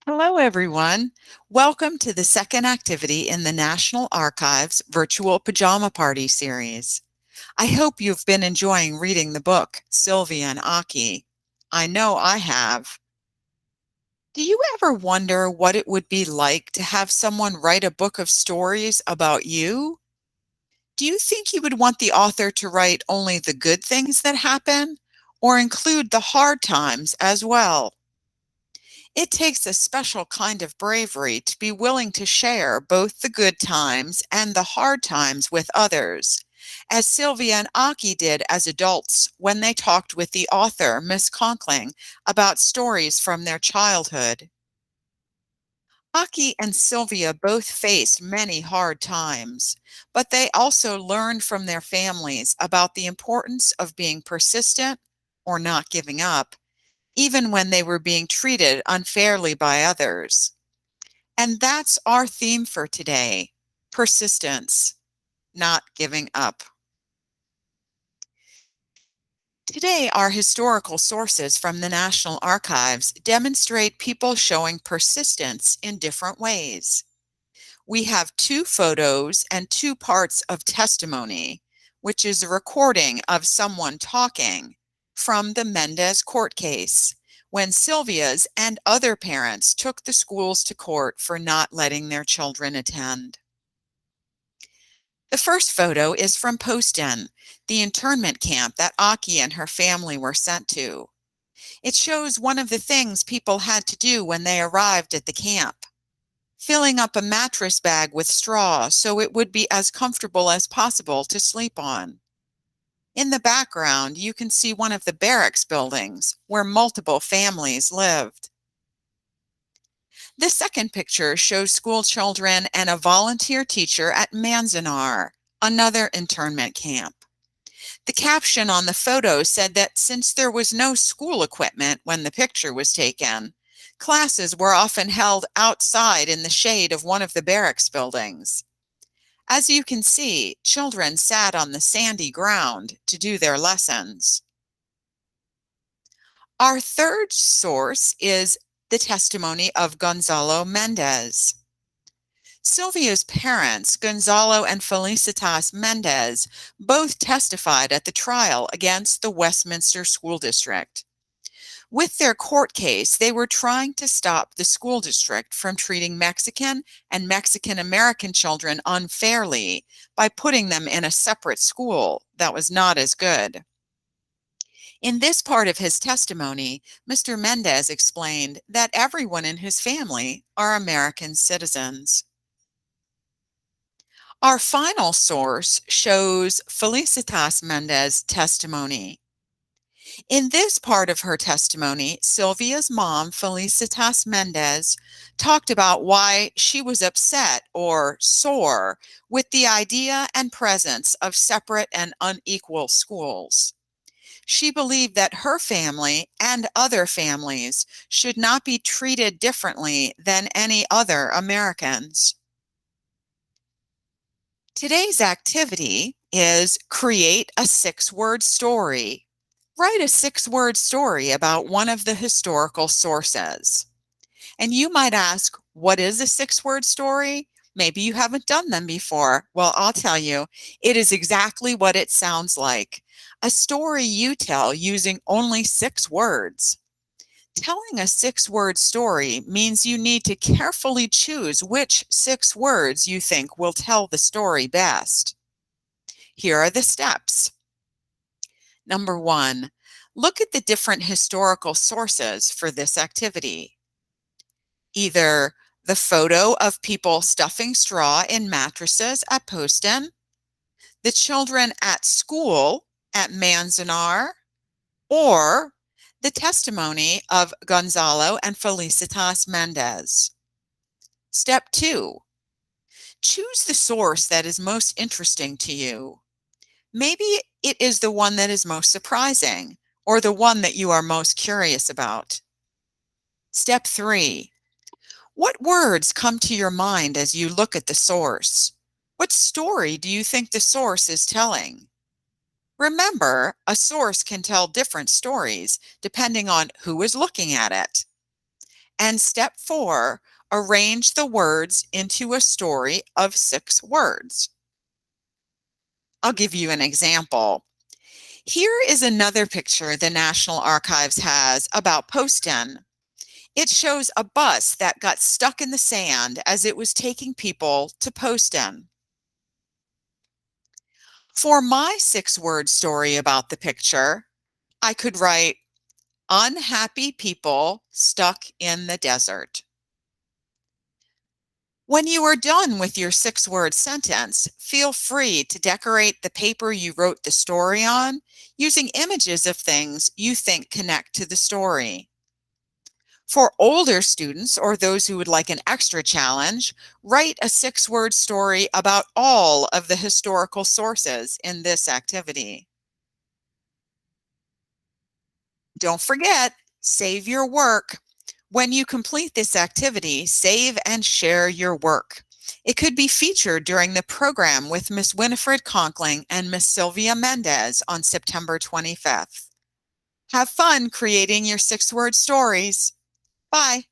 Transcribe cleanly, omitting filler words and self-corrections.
Hello, everyone. Welcome to the second activity in the National Archives Virtual Pajama Party series. I hope you've been enjoying reading the book, Sylvia and Aki. I know I have. Do you ever wonder what it would be like to have someone write a book of stories about you? Do you think you would want the author to write only the good things that happen, or include the hard times as well? It takes a special kind of bravery to be willing to share both the good times and the hard times with others, as Sylvia and Aki did as adults when they talked with the author, Miss Conkling, about stories from their childhood. Aki and Sylvia both faced many hard times, but they also learned from their families about the importance of being persistent or not giving up even when they were being treated unfairly by others. And that's our theme for today: persistence, not giving up. Today, our historical sources from the National Archives demonstrate people showing persistence in different ways. We have two photos and two parts of testimony, which is a recording of someone talking from the Mendez court case, when Sylvia's and other parents took the schools to court for not letting their children attend. The first photo is from Poston, the internment camp that Aki and her family were sent to. It shows one of the things people had to do when they arrived at the camp: filling up a mattress bag with straw so it would be as comfortable as possible to sleep on. In the background, you can see one of the barracks buildings where multiple families lived. The second picture shows school children and a volunteer teacher at Manzanar, another internment camp. The caption on the photo said that since there was no school equipment when the picture was taken, classes were often held outside in the shade of one of the barracks buildings. As you can see, children sat on the sandy ground to do their lessons. Our third source is the testimony of Gonzalo Mendez. Sylvia's parents, Gonzalo and Felicitas Mendez, both testified at the trial against the Westminster School District. With their court case, they were trying to stop the school district from treating Mexican and Mexican American children unfairly by putting them in a separate school that was not as good. In this part of his testimony, Mr. Mendez explained that everyone in his family are American citizens. Our final source shows Felicitas Mendez's testimony. In this part of her testimony, Sylvia's mom, Felicitas Mendez, talked about why she was upset or sore with the idea and presence of separate and unequal schools. She believed that her family and other families should not be treated differently than any other Americans. Today's activity is create a 6-word story. Write a 6-word story about one of the historical sources. And you might ask, what is a 6-word story? Maybe you haven't done them before. Well, I'll tell you, it is exactly what it sounds like. A story you tell using only 6 words. Telling a 6-word story means you need to carefully choose which 6 words you think will tell the story best. Here are the steps. Number 1, look at the different historical sources for this activity. Either the photo of people stuffing straw in mattresses at Poston, the children at school at Manzanar, or the testimony of Gonzalo and Felicitas Mendez. Step 2, choose the source that is most interesting to you. Maybe it is the one that is most surprising, or the one that you are most curious about. Step 3, what words come to your mind as you look at the source? What story do you think the source is telling? Remember, a source can tell different stories depending on who is looking at it. And step 4, arrange the words into a story of 6 words. I'll give you an example. Here is another picture the National Archives has about Poston. It shows a bus that got stuck in the sand as it was taking people to Poston. For my 6-word story about the picture, I could write, unhappy people stuck in the desert. When you are done with your 6-word sentence, feel free to decorate the paper you wrote the story on using images of things you think connect to the story. For older students or those who would like an extra challenge, write a 6-word story about all of the historical sources in this activity. Don't forget, save your work. When you complete this activity, save and share your work. It could be featured during the program with Miss Winifred Conkling and Miss Sylvia Mendez on September 25th. Have fun creating your 6-word stories. Bye.